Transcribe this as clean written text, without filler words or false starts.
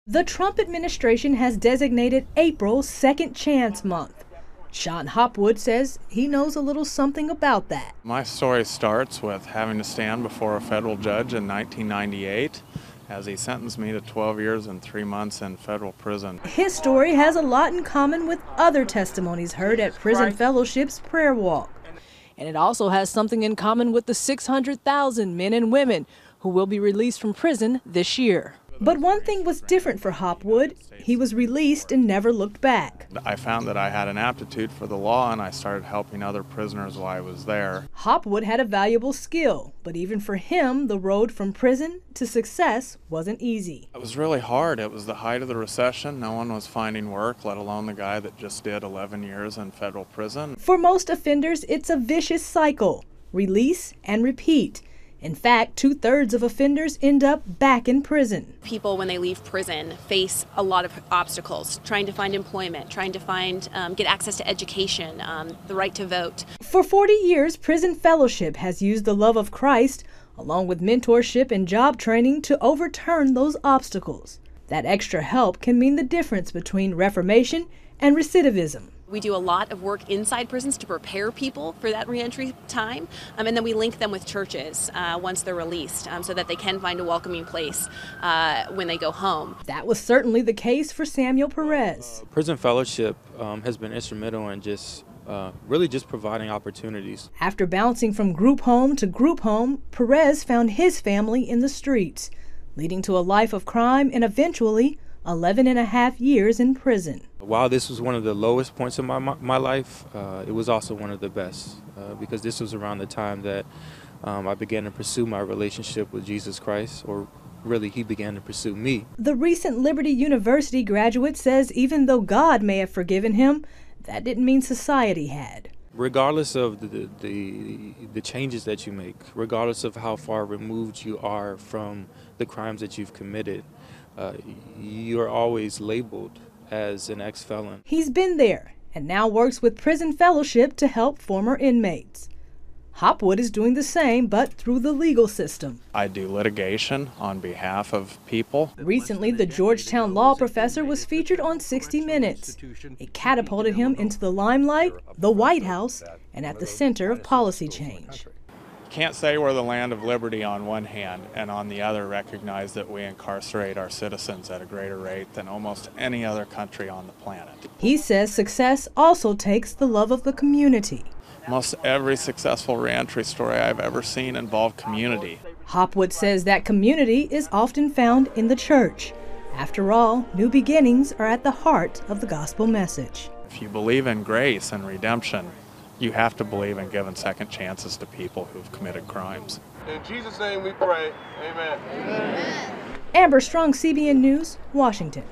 The Trump administration has designated April Second Chance Month. Sean Hopwood says he knows a little something about that. My story starts with having to stand before a federal judge in 1998 as he sentenced me to 12 years and 3 months in federal prison. His story has a lot in common with other testimonies heard at Prison Fellowship's prayer walk. And it also has something in common with the 600,000 men and women who will be released from prison this year. But one thing was different for Hopwood. He was released and never looked back. I found that I had an aptitude for the law, and I started helping other prisoners while I was there. Hopwood had a valuable skill, but even for him, the road from prison to success wasn't easy. It was really hard. It was the height of the recession. No one was finding work, let alone the guy that just did 11 years in federal prison. For most offenders, it's a vicious cycle: release and repeat. In fact, 2/3 of offenders end up back in prison. People, when they leave prison, face a lot of obstacles, trying to find employment, trying to get access to education, the right to vote. For 40 years, Prison Fellowship has used the love of Christ, along with mentorship and job training, to overturn those obstacles. That extra help can mean the difference between reformation and recidivism. We do a lot of work inside prisons to prepare people for that reentry time, and then we link them with churches once they're released so that they can find a welcoming place when they go home. That was certainly the case for Samuel Perez. Prison Fellowship has been instrumental in really just providing opportunities. After bouncing from group home to group home, Perez found his family in the streets, leading to a life of crime and eventually 11.5 years in prison. While this was one of the lowest points in my life, it was also one of the best because this was around the time that I began to pursue my relationship with Jesus Christ, or really he began to pursue me. The recent Liberty University graduate says even though God may have forgiven him, that didn't mean society had. Regardless of the changes that you make, regardless of how far removed you are from the crimes that you've committed, you're always labeled as an ex-felon. He's been there and now works with Prison Fellowship to help former inmates. Hopwood is doing the same, but through the legal system. I do litigation on behalf of people. Recently, the Georgetown law professor was featured on 60 Minutes. It catapulted him into the limelight, the White House, and at the center of policy change. Can't say we're the land of liberty on one hand, and on the other recognize that we incarcerate our citizens at a greater rate than almost any other country on the planet. He says success also takes the love of the community. Most every successful reentry story I've ever seen involved community. Hopwood says that community is often found in the church. After all, new beginnings are at the heart of the gospel message. If you believe in grace and redemption, you have to believe in giving second chances to people who've committed crimes. In Jesus' name we pray, amen. Amber Strong, CBN News, Washington.